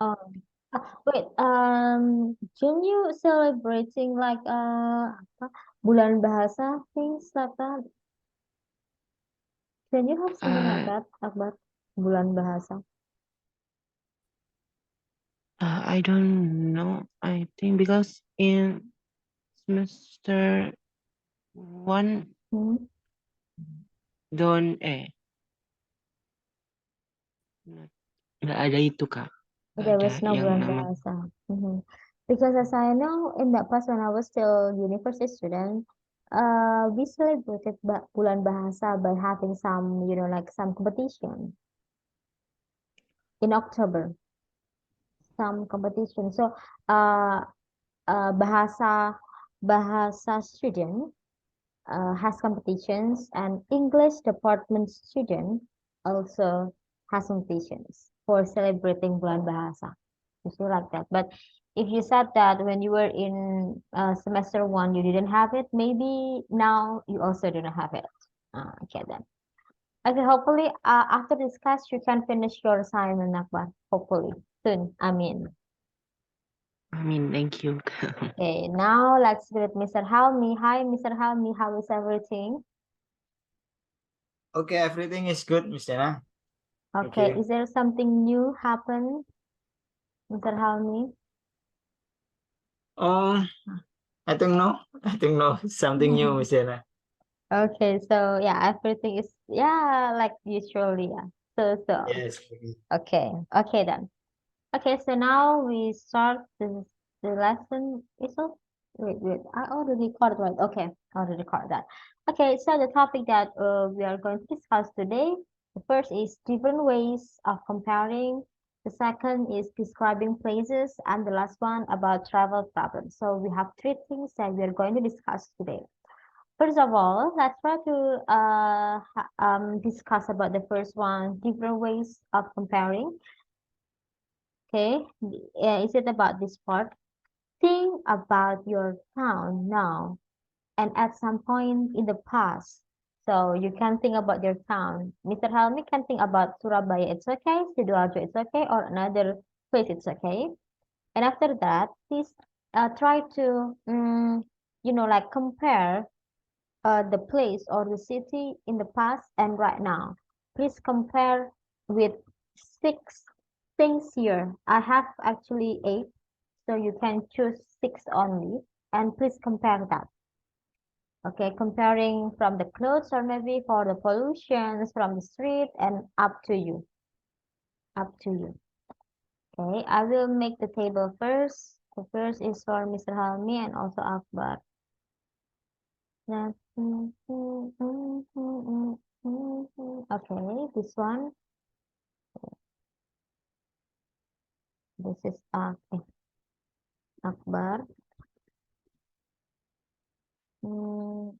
Oh, wait. Can you celebrating like apa, bulan bahasa things like that? Can you have something like Uh, that about bulan bahasa? I don't know. I think because in semester one Hmm? don't nggak ada itu Kak. Nggak There ada was no yang bulan nama. bahasa. Because as I know, in the past when I was still university student, we celebrated bulan bahasa by having some, like some competition in October, some competition. So, uh, bahasa bahasa student has competitions, and English department student also has competitions for celebrating bulan bahasa. Something like that. But if you said that when you were in semester one, you didn't have it, maybe now you also don't have it. Okay then. Okay, hopefully after this class you can finish your assignment, Akbar. Hopefully soon. I mean. I mean, thank you. Okay, now let's greet Mr. Helmi. Hi, Mr. Helmi. How is everything? Okay, everything is good, Miss Dana. Thank Okay, you. is there something new happen, Mr. Helmi? Oh, I think no. I think no. Something new, Miss Dana. Okay, so yeah, everything is yeah like usually, yeah. So. Yes. Okay, okay then. Okay, so now we start the lesson. Wait, I already recorded, right? Okay, I already recorded that. Okay, so the topic that we are going to discuss today, the first is different ways of comparing. The second is describing places, and the last one about travel problems. So we have three things that we are going to discuss today. First of all, let's try to discuss about the first one, different ways of comparing. Okay, is it about this part? Think about your town now and at some point in the past. So you can think about your town. Mr. Helmi can think about Surabaya, it's okay. Sidoarjo, it's okay. Or another place, it's okay. And after that, please try to, like compare the place or the city in the past and right now. Please compare with six things here. I have actually eight, so you can choose six only, and please compare that. Okay, comparing from the clothes or maybe for the pollutions from the street and up to you. Up to you. Okay, I will make the table first. The first is for Mr. Halmi and also Akbar. Okay, this one. This is Akbar.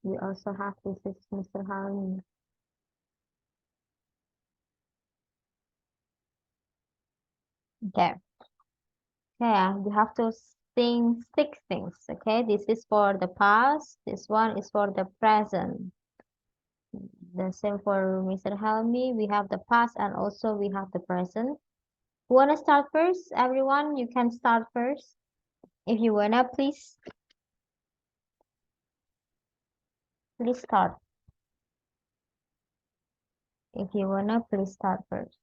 We also have this is Mr. Halmi. Okay. Yeah, you have to sing six things. Okay, this is for the past. This one is for the present. The same for Mr. Helmi. We have the past and also we have the present. Who wanna start first? Everyone, you can start first. If you wanna, please start. If you wanna, please start first.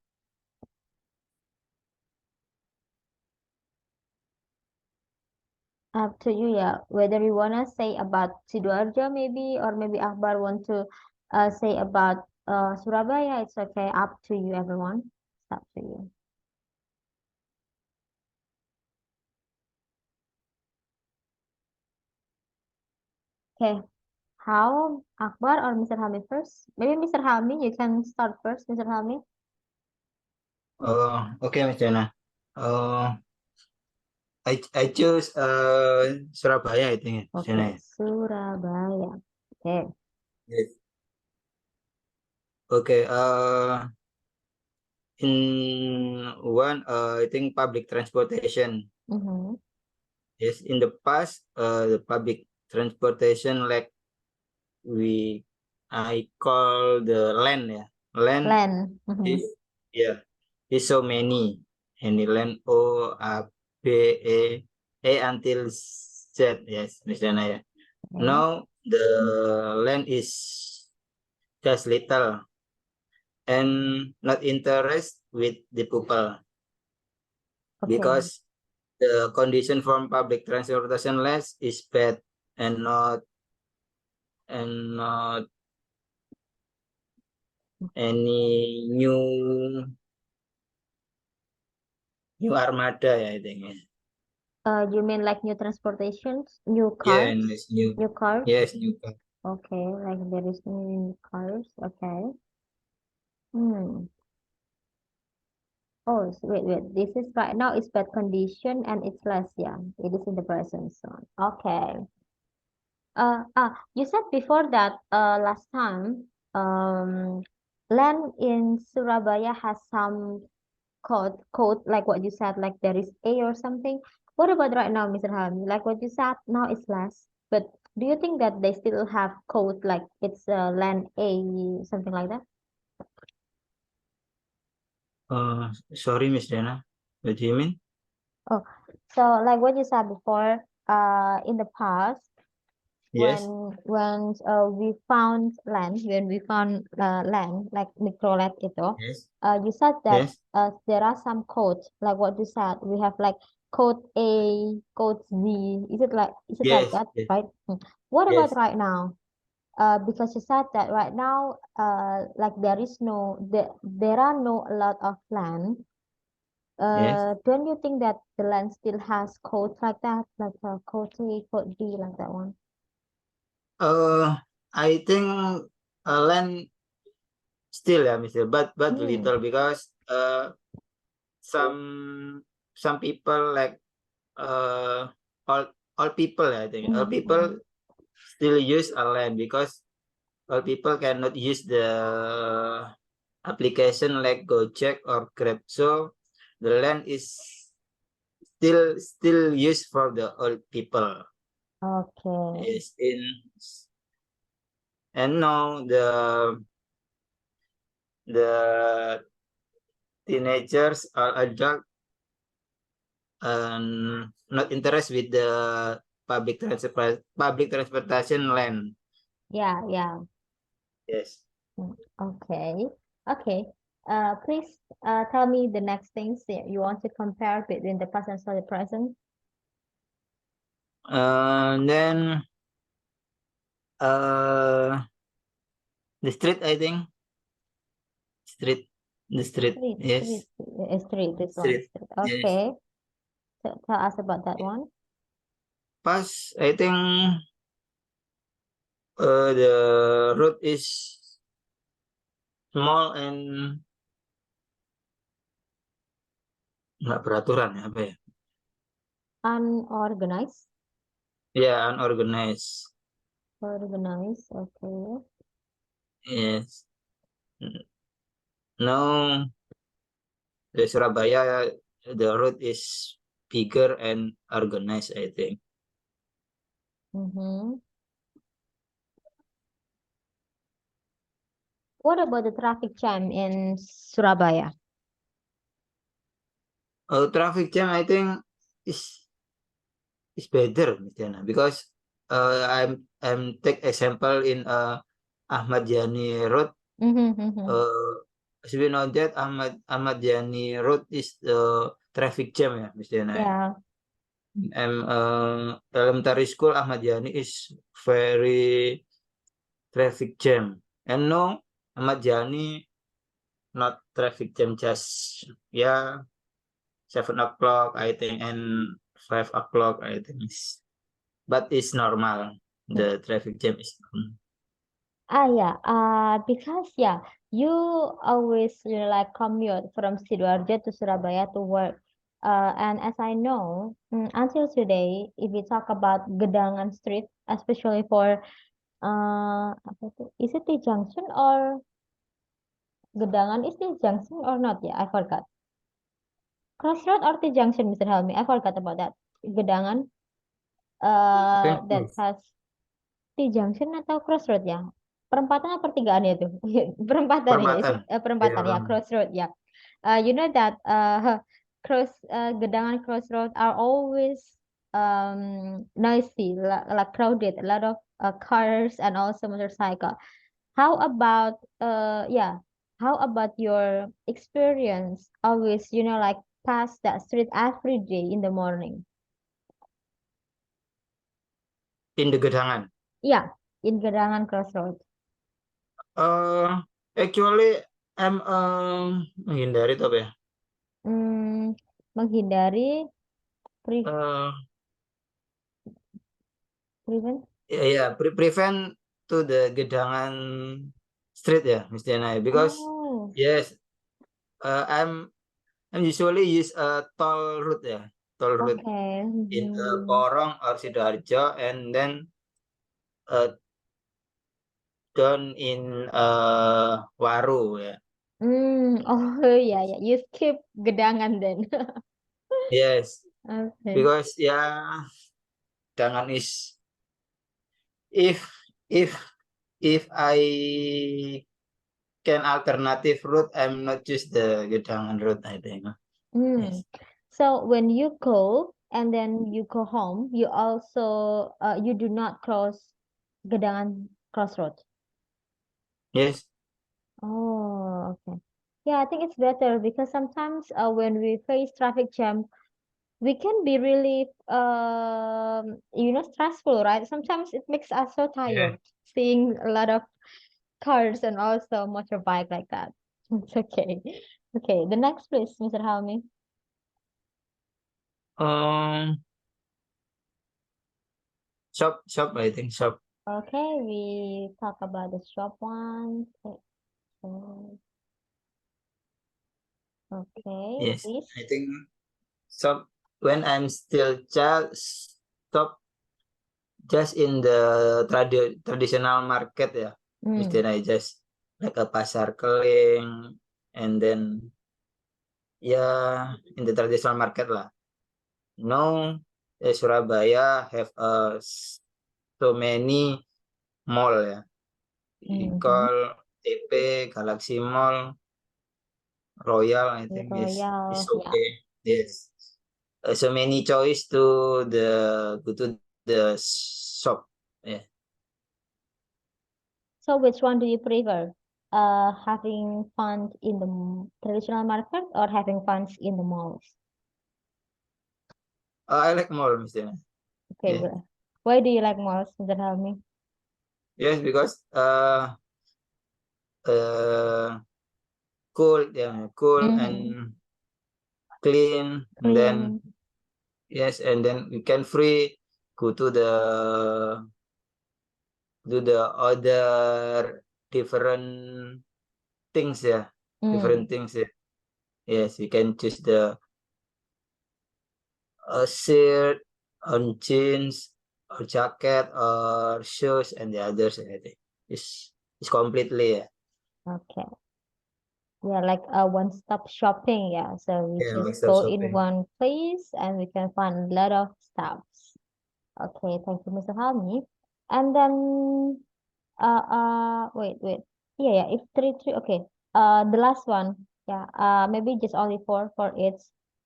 Up to you, yeah. Whether you wanna say about Sidoarjo maybe, or maybe Akbar want to say about Surabaya, it's okay. Up to you, everyone. It's up to you. Okay. How Akbar or Mr. Hamid first? Maybe Mr. Hamid, you can start first, Mr. Hamid. Okay, Miss Dana. I choose Surabaya, I think, Miss Okay, Dana. Surabaya. Okay. Yes. Okay. In one, I think public transportation. Mm-hmm. Yes, in the past, the public transportation like we I call the land, yeah. Land Land. Mm-hmm. is, yeah, is so many. any land O, A, B, A until Z. Yes, Miss Diana. Yeah. Okay. Now the land is just little and not interest with the people Okay. because the condition from public transportation less is bad and not any new armada, I think. You mean like new transportations, new Yeah, cars, and it's new. new cars? Yes, new car. Okay, like there is new cars. Okay. Hmm. Oh, wait. This is right now it's bad condition and it's less. Yeah, it is in the present zone. Okay. You said before that last time land in Surabaya has some code like what you said, like there is A or something. What about right now, Mr. Helmi? Like what you said, now it's less. But do you think that they still have code like it's land A, something like that? Sorry, Miss Diana. What do you mean? Oh, so like what you said before, in the past, Yes, when we found land like microlet itu, yes, you said that yes, there are some codes like what you said. We have like code A, code Z. Is it like yes, that, yes, right? What about yes, right now? Because you said that right now, like there are no a lot of land. yes. Don't you think that the land still has codes like that, like code A, code D, like that one? I think land still, yeah, Mister, but Hmm. little because some some people like all people, I think all people still use a land because all people cannot use the application like Gojek or Grab. So the land is still used for the old people. Okay. Is in and now the teenagers or adult not interested with the public transportation land. Yeah. Yes. Okay. Okay. Please tell me the next things that you want to compare between the past and the present. Then the street, I think street, the street. Yes, Street, this one. street. Street. Yes. Okay. So tell us about that one. Pas, I think the road is small and nggak peraturan ya apa ya? Unorganized. Yeah, unorganized. Organized. Okay. Yes. Now the Surabaya, the road is bigger and organized, I think. What about the traffic jam in Surabaya? Traffic jam, I think is better, Miss Diana, because I'm take example in Ahmad Yani Road. As we know that Ahmad Yani Road is the traffic jam, ya, Miss Diana. Yeah. Elementary school Ahmad Yani is very traffic jam. And no, Ahmad Yani not traffic jam, just 7 o'clock, I think, and 5 o'clock, I think. But it's normal. The traffic jam is normal. Yeah. Because you always like commute from Sidoarjo to Surabaya to work. And as I know, until today, if we talk about Gedangan Street, especially for apa tuh? Is it the junction or Gedangan is the junction or not? Yeah, I forgot. Crossroad or the junction, Mr. Helmi? I forgot about that. Gedangan think that has the junction atau crossroad ya? Perempatan atau pertigaan ya tuh? Perempatan ya, perempatan. perempatan ya, Yeah, crossroad ya. You know that Gedangan crossroad are always noisy, like crowded, a lot of cars and also motorcycle. How about how about your experience always, like pass that street every day in the morning? In the Gedangan. Yeah, in Gedangan Crossroad. Actually, I'm menghindari itu apa ya? Menghindari pre Uh, prevent. prevent to the Gedangan street ya, Mr. Nai, because Oh, yes, I'm usually use a toll route ya, toll route okay. in Porong or Sidoarjo, and then down in Waru ya. Oh yeah. You skip Gedangan then. Yes, Okay. because Gedangan is if if if I can alternative route, I'm not choose the Gedangan route, I think. Yes. So when you go and then you go home, you also you do not cross Gedangan Crossroad. Yes. Oh, okay. Yeah, I think it's better because sometimes when we face traffic jam, we can be really stressful, right? Sometimes it makes us so Yeah. tired seeing a lot of cars and also motorbike like that. It's okay. Okay, the next please, Mr. Helmi. Um, shop, I think shop. Okay, we talk about the shop one. Okay, Yes, please. I think shop when I'm still child, stop just in the traditional market ya. Mesti I just like a pasar keling, and then in the traditional market lah. No, Surabaya have so many mall ya. We call TP, Galaxy Mall, Royal, I think is Royal, yeah. okay. Yes. So many choice to go to the shop. Yeah. So which one do you prefer? Having fun in the traditional market or having fun in the malls? I like mall, Mr. Okay, Yeah. why do you like malls, Mr. Helmi? Yes, because cool, cool and clean, and then Clean. yes, and then we can free go to the other different things, different things. Yes, you can choose the shirt on jeans or jacket or shoes and the others. I think it's completely Okay. Yeah, like a one-stop shopping. Yeah, so we just one-stop go in shopping. one place and we can find a lot of stuffs. Okay, thank you, Mr. Helmi. And then, wait. Yeah, if three. Okay. The last one. Yeah. Maybe just only four for each.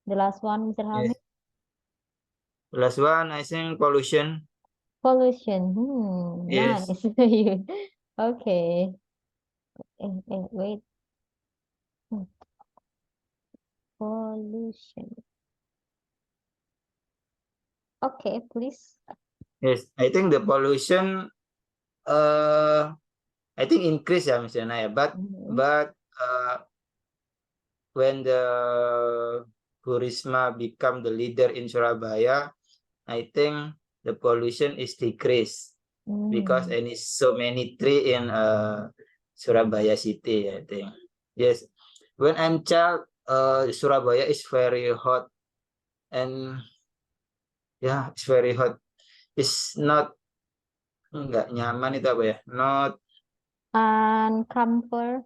The last one, Mr. Helmi. Yes. Last one, I think pollution. Pollution. Yes. Nice. Okay. Wait. Pollution. Okay, please. Yes, I think the pollution I think increase ya, Mr. Naya, but when the Bu Risma become the leader in Surabaya, I think the pollution is decreased because and it's so many tree in Surabaya city, I think. Yes, when I'm child, Surabaya is very hot, and it's very hot. It's not nggak nyaman itu apa ya? Not Uncomfort.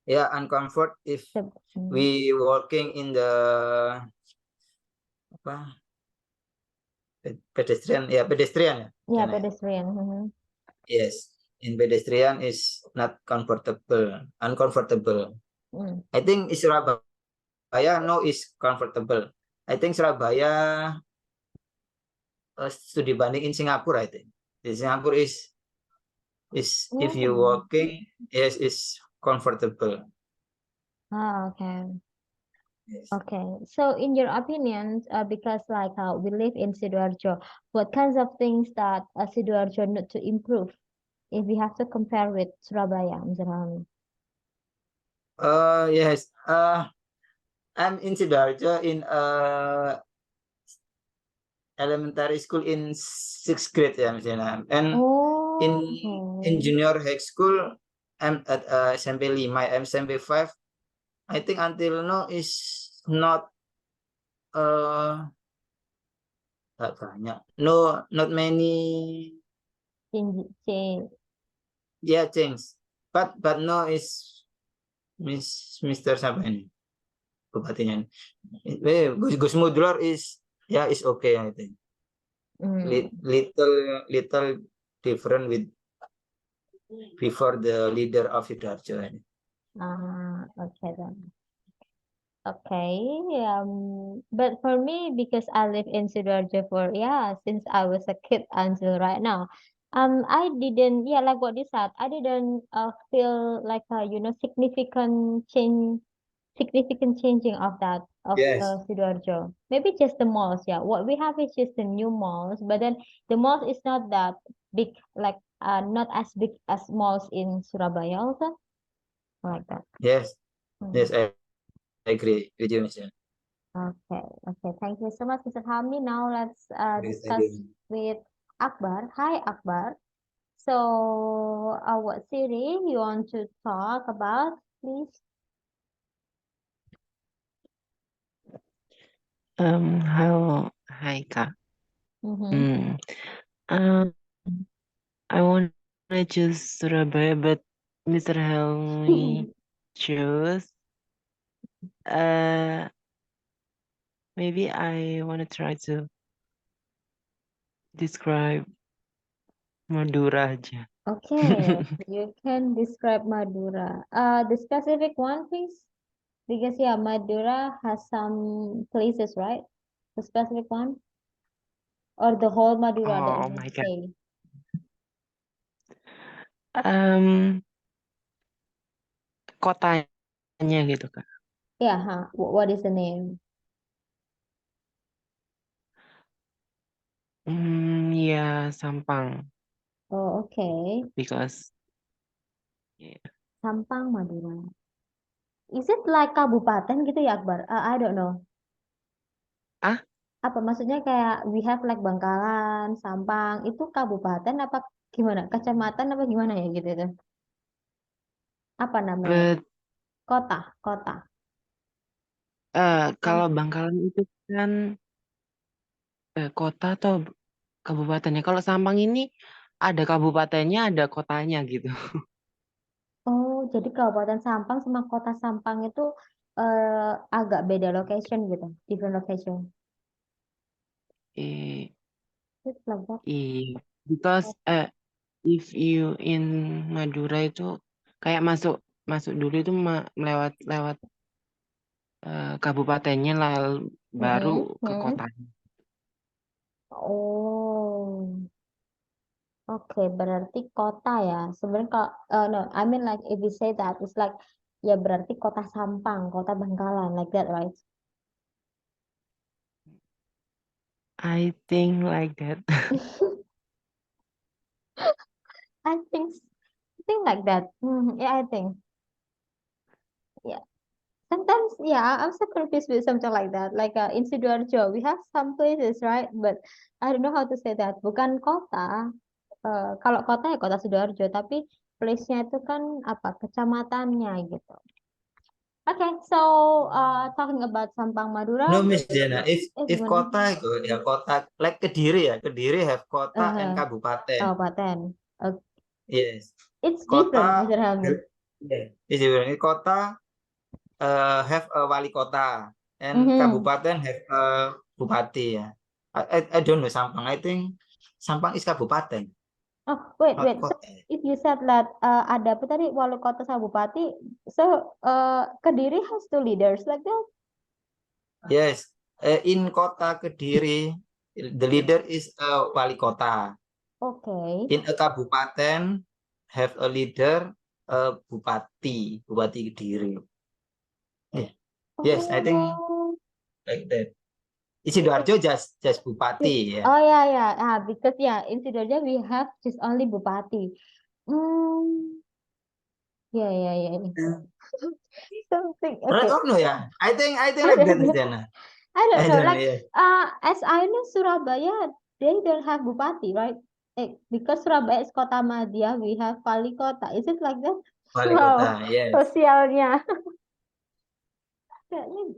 uncomfort if we walking in the apa pedestrian pedestrian Yeah, pedestrian. Yes, in pedestrian is not uncomfortable. I think Surabaya Surabaya no is comfortable. I think Surabaya studi banding in Singapore. I think in Singapore is if you Oh, walking, yes, is comfortable. okay. Yes. Okay, so in your opinion, because like we live in Sidoarjo, what kinds of things that Sidoarjo need to improve if we have to compare with Surabaya, Mr. Helmi? Yes. I'm in Sidoarjo in elementary school in sixth grade ya misalnya. And in Oh, in okay. junior high school, I'm at SMP 5, I'm SMP 5. I think until now is not tak banyak. No, not many. Change. Yeah, change. But no is Mr. siapa ini? Bupatinya. Gus Mudlor is is okay I think. Mm. Little different with before the leader of Sidoarjo. Okay then. Okay, but for me, because I live in Sidoarjo for, since I was a kid until right now, I didn't, like what you said, I didn't feel like significant changing of that of Yes. Sidoarjo. Maybe just the malls, yeah. What we have is just the new malls, but then the malls is not that big, like not as big as malls in Surabaya also, like that. Yes. Hmm. Yes, I agree with you, Michelle. Okay, okay. Thank you so much, Mr. Hamdi. Now let's Yes, I discuss agree. with Akbar. Hi, Akbar. So, what series you want to talk about, please? Halo, hai Kak. Mm-hmm. Hmm. Um, I want to choose Surabaya, but Mr. Helmi choose. Maybe I want to try to describe Madura aja. Okay, you can describe Madura. The specific one, please, because Madura has some places, right? The specific one, or the whole Madura that Oh you my God. say. Kotanya gitu Kak. Yeah, huh? What is the name? Ya Sampang, Oh, okay. because yeah. Sampang Madura. Is it like kabupaten gitu ya, Akbar? I don't know. Ah, Apa maksudnya kayak we have like Bangkalan, Sampang, itu kabupaten apa gimana? Kecamatan apa gimana ya gitu itu? Apa namanya? but Kota. kalau Sam- Bangkalan itu kan kota atau kabupatennya. Kalau Sampang ini ada kabupatennya, ada kotanya gitu. Oh, jadi Kabupaten Sampang sama Kota Sampang itu agak beda location gitu, different location. Eh, It's like that. because if you in Madura itu kayak masuk masuk dulu itu melewat lewat kabupatennya lalu baru Mm-mm, ke mm. kotanya. Oh, oke, berarti kota ya. Sebenarnya kalau no, I mean like if we say that it's like ya berarti kota Sampang, kota Bangkalan, like that, right? I think like that. I think like that. Yeah, I think. Yeah. Sometimes, I'm so confused with something like that. Like in Sidoarjo, we have some places, right? But I don't know how to say that. Bukan kota. Kalau kota ya kota Sidoarjo, tapi place-nya itu kan apa? Kecamatannya gitu. Okay, so talking about Sampang Madura, No, Miss Diana. If gimana? kota itu ya kota like Kediri ya. Kediri have kota and Uh, kabupaten. Kabupaten. Yes. It's different, Kota Mr. Helmi. yeah. Is different. Kota have a wali kota and Mhm. kabupaten have a bupati ya. I don't know Sampang. I think Sampang is kabupaten, Oh, wait, not wait. So kota. if you said that ada apa tadi wali kota sama bupati, so Kediri has two leaders like that? Yes. In Kota Kediri, the leader is wali kota. Okay. In a kabupaten, have a leader, bupati Kediri. Yeah. Yes, I think Oh. like that. In Sidoarjo just bupati, yeah. Oh yeah. Because in Sidoarjo we have just only Bupati. Hmm. Yeah. Something. Right Okay. or no, yeah? I think I like that, don't Miss know. Diana. I don't I know. don't know, Like, yeah. as I know, Surabaya, they don't have Bupati, right? Because Surabaya is Kota Madya, we have Wali Kota. Is it like that? Wali Wow, kota, yes. sosialnya.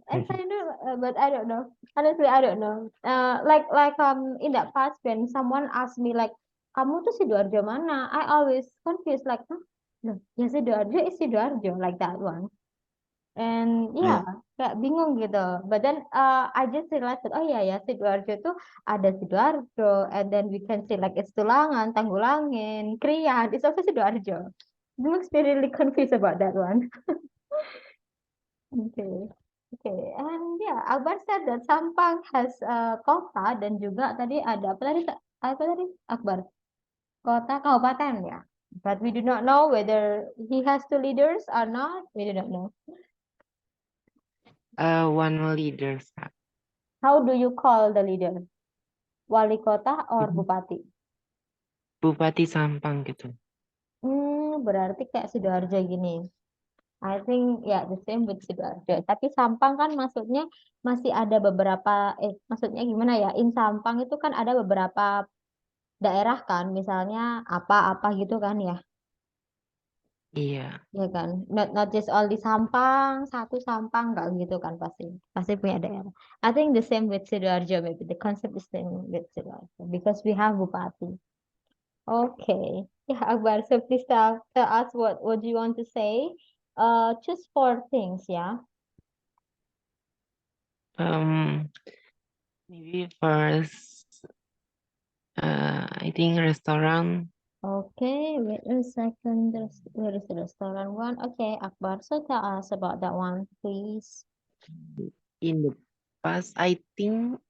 As I know, but I don't know. Honestly, I don't know. In that past when someone asked me like, kamu tuh Sidoarjo mana? I always confused like, huh? Loh, ya Sidoarjo is Sidoarjo like that one. And Yeah. kayak bingung gitu. But then I just realized that, oh ya Sidoarjo tuh ada Sidoarjo, and then we can say like it's Tulangan, Tanggulangin, Krian, it's also Sidoarjo. It makes me really confused about that one. Okay, and Akbar said that Sampang has kota dan juga tadi ada apa tadi Akbar? Kota kabupaten ya. But we do not know whether he has two leaders or not. We do not know. One leader. How do you call the leader? Wali kota or bupati? Bupati Sampang gitu. Berarti kayak Sidoarjo gini. I think the same with Sidoarjo. Tapi Sampang kan maksudnya masih ada beberapa, maksudnya gimana ya? In Sampang itu kan ada beberapa daerah kan, misalnya apa-apa gitu kan ya, Iya. ya kan? Not just all di Sampang, satu Sampang nggak gitu kan pasti punya daerah. I think the same with Sidoarjo, maybe the concept is same with Sidoarjo because we have bupati. Okay. Yeah, Akbar. So please tell us what you want to say. Choose four things, yeah. Maybe first, I think restaurant. Okay, wait a second. Where is the restaurant one? Okay, Akbar. So tell us about that one, please. In the past, I think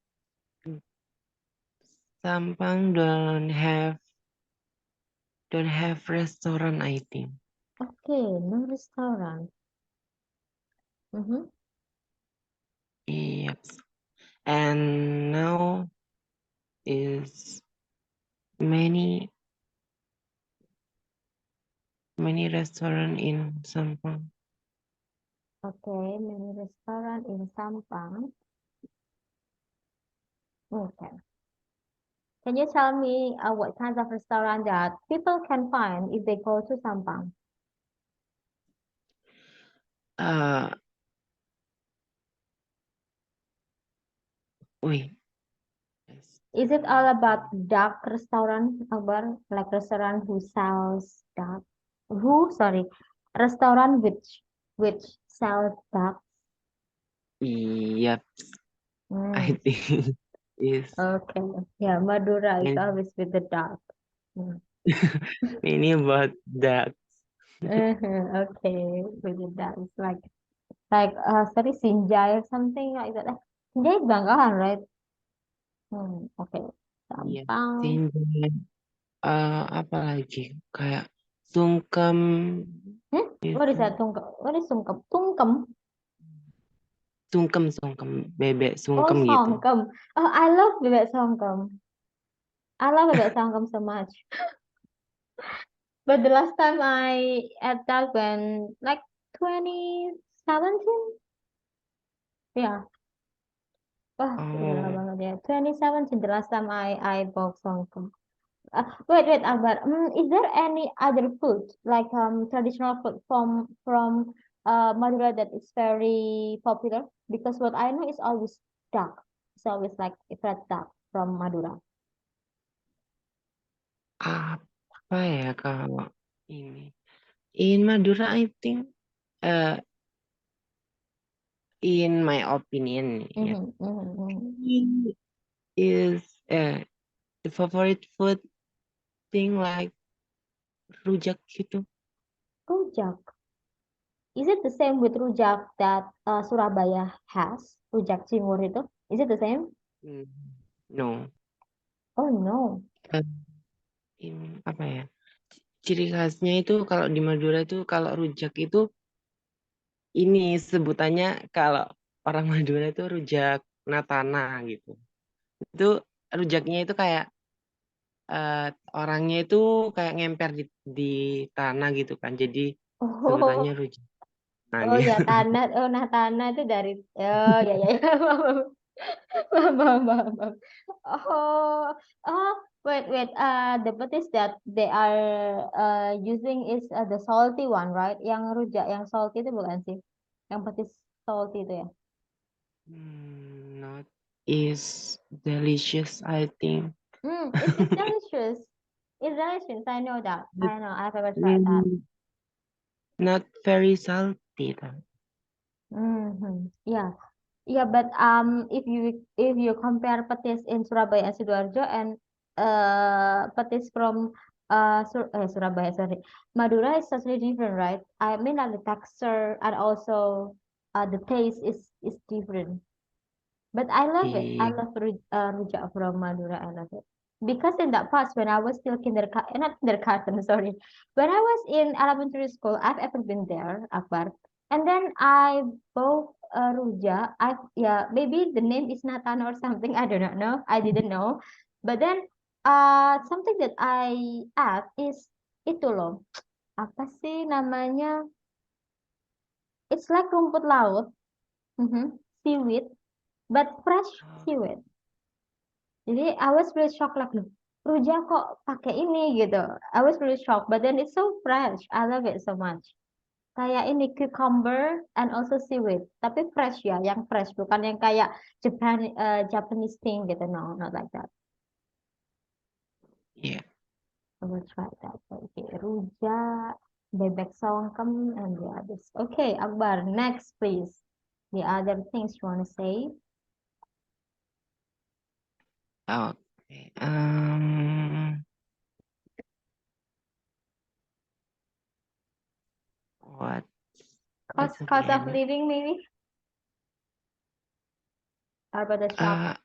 Sampang don't have restaurant, I think. Okay, no restaurant. Yep. And now is many restaurant in Sampang. Okay, many restaurant in Sampang. Okay. Can you tell me what kinds of restaurant that people can find if they go to Sampang? Wait. Is it all about duck restaurant, Akbar? Like restaurant who sells duck? Restaurant which sells duck. Yep. I Mm, think is okay. Yeah, Madura is many, always with the duck. Mm. many about that. Okay, with the duck. It's sorry, Sinjai or something like that. Sinjai is Bangkalan, right? Okay. Iya. Sampang. Apa lagi? Kayak sungkem. What is Itu. that? What is sungkem? Tungkem. Sungkem. Bebek Oh, sungkem gitu. songkem. Oh, I love bebek songkem. I love bebek songkem so much. But the last time I ate that when like 2017. Yeah. Wah, udah lama Oh. banget ya. 2017 the last time I bought songkem. Wait, Akbar. Is there any other food like traditional food from Madura that is very popular? Because what I know is always duck. It's always like a fried duck from Madura. Apa ya kalau ini? In Madura, I think, in my opinion, ya, ini is the favorite food thing like rujak gitu. Rujak. Is it the same with rujak that Surabaya has? Rujak cingur itu? Is it the same? No. Oh no. Ini apa ya? Ciri khasnya itu kalau di Madura itu kalau rujak itu ini sebutannya kalau orang Madura itu rujak natana gitu. Itu rujaknya itu kayak orangnya itu kayak ngemper di tanah gitu kan. Jadi sebutannya Oh, rujak. Nah, oh gitu. ya tanah. Oh nah tanah itu dari. Oh ya ya ya. Paham, paham, paham, paham. Oh, oh, wait. The petis that they are using is the salty one, right? Yang rujak, yang salty itu bukan sih? Yang petis salty itu ya? Not is delicious, I think. It's delicious. It's delicious. I know that. But, I know. I've ever tried that. not very salty though. Yeah. Yeah, but if you compare petis in Surabaya and Sidoarjo and petis from Surabaya, sorry, Madura is totally different, right? I mean, like the texture and also the taste is different. But I love it. I Iya. love rujak from Madura. I love it because in that past when I was still kindergarten, not kindergarten, sorry, when I was in elementary school, I've ever been there, Akbar, and then I bought rujak. Yeah, maybe the name is Nathan or something. I do not know. I didn't know, but then something that I add is itu loh. Apa sih namanya? It's like rumput laut, seaweed, but fresh seaweed. Jadi I was really shocked like, loh, rujak kok pakai ini gitu. I was really shocked, but then it's so fresh. I love it so much. Kayak ini cucumber and also seaweed, tapi fresh ya, yang fresh bukan yang kayak Japanese thing gitu. No, not like that. Yeah. I will try that. Okay, rujak, bebek songkem, and the others. Okay, Akbar, next please. The other things you want to say? Okay. What? Cost of living maybe? How about the shop?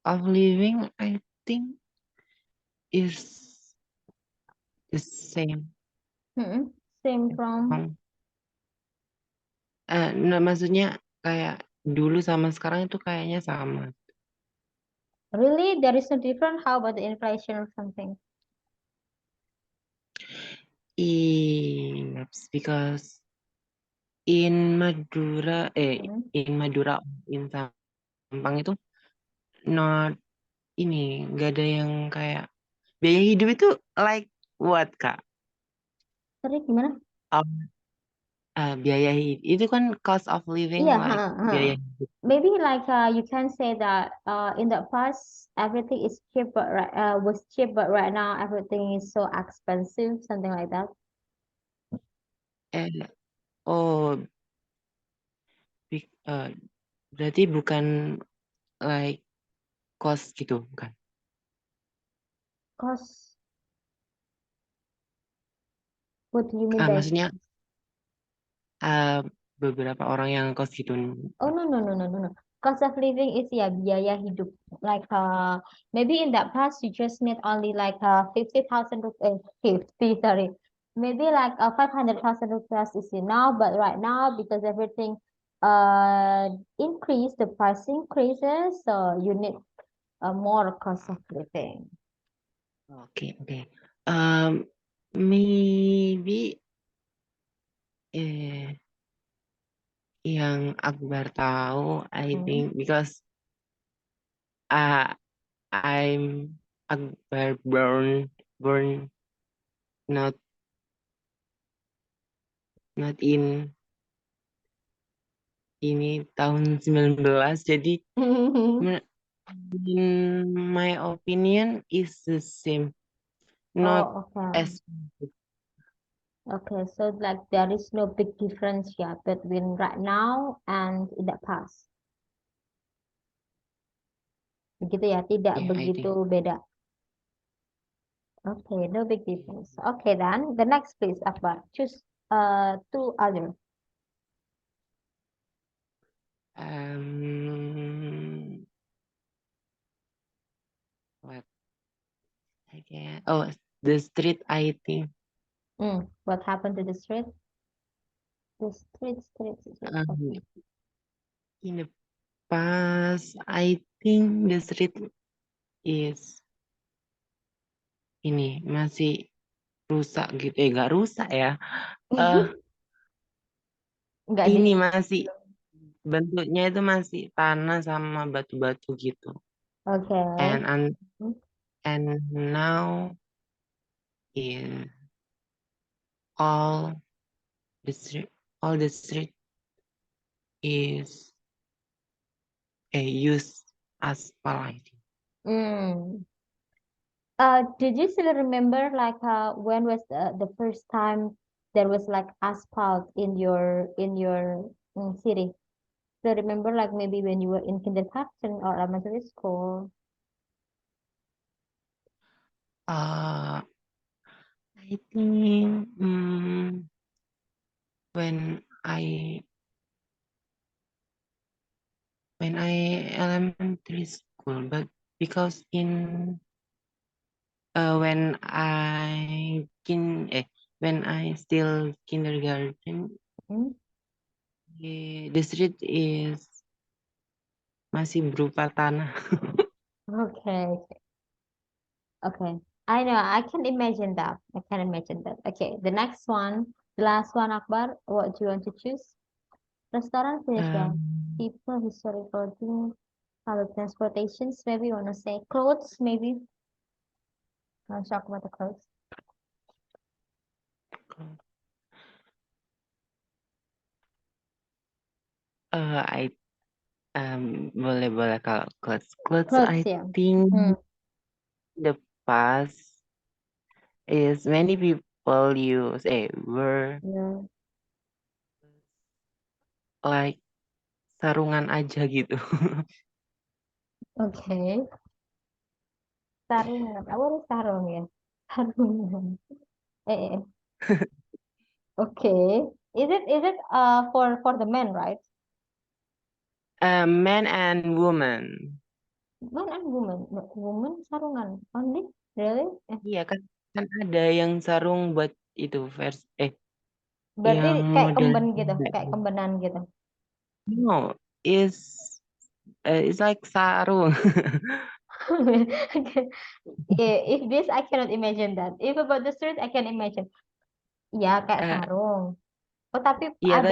Of living, I think is the same. Same from. Nah, maksudnya kayak dulu sama sekarang itu kayaknya sama. Really? There is no difference? How about the inflation or something? Yes, because in Madura, in Sampang itu not ini nggak ada yang kayak biaya hidup itu like what Kak? Sorry, gimana? Biaya hidup itu kan cost of living Yeah, like biaya hidup. maybe like you can say that in the past everything is cheap, but was cheap, but right now everything is so expensive, something like that. Oh, berarti bukan like cost gitu kan? Cost. What do you mean by? Maksudnya beberapa orang yang kos gitu. Oh no. Cost of living is ya biaya hidup. Like maybe in that past you just need only like 50,000 rupees, 50 sorry. Maybe like 500,000 rupees is enough, but right now because everything increase, the price increases, so you need more cost of living. Okay. Maybe yang Akbar tahu, I think because I'm Akbar born not in ini tahun 19 jadi in my opinion is the same, not okay. as Okay, so like there is no big difference yet between right now and in the past. Begitu ya, tidak yeah, I begitu think. beda. Okay, no big difference. Okay, then the next please, Akbar. Choose two other. What again? Oh, the street, I think. What happened to the street? The street. Okay. Um, in the past, I think the street is ini masih rusak gitu. Nggak rusak ya. Nggak Ini di. masih bentuknya itu masih tanah sama batu-batu gitu. Okay. And now is all the street is used as asphalt. Did you still remember like when was the first time there was like asphalt in your city? So remember like maybe when you were in kindergarten or elementary school? I think when I elementary school, but because in when I still kindergarten, the street is masih berupa tanah. Okay. Okay. I know. I can imagine that. Okay. The next one, the last one, Akbar. What do you want to choose? Restaurant, finish well. People, historical things, public transportations. Maybe you want to say clothes. Maybe. I'll talk about the clothes. Boleh kalau clothes. Clothes, I yeah. think the past is many people wear Yeah. like sarungan aja gitu. Okay. Sarungan. What is sarung ya? Sarungan. Eh. Okay. Is it for the men, right? Man and woman. Man and woman. Woman sarungan. Only? Really? Iya kan ada yang sarung buat itu Berarti yang kayak model kemben gitu, kayak kembenan gitu. no it's like sarung. Okay. If this I cannot imagine that. If about the street I can imagine. Ya kayak Eh, sarung. Oh tapi Iya ada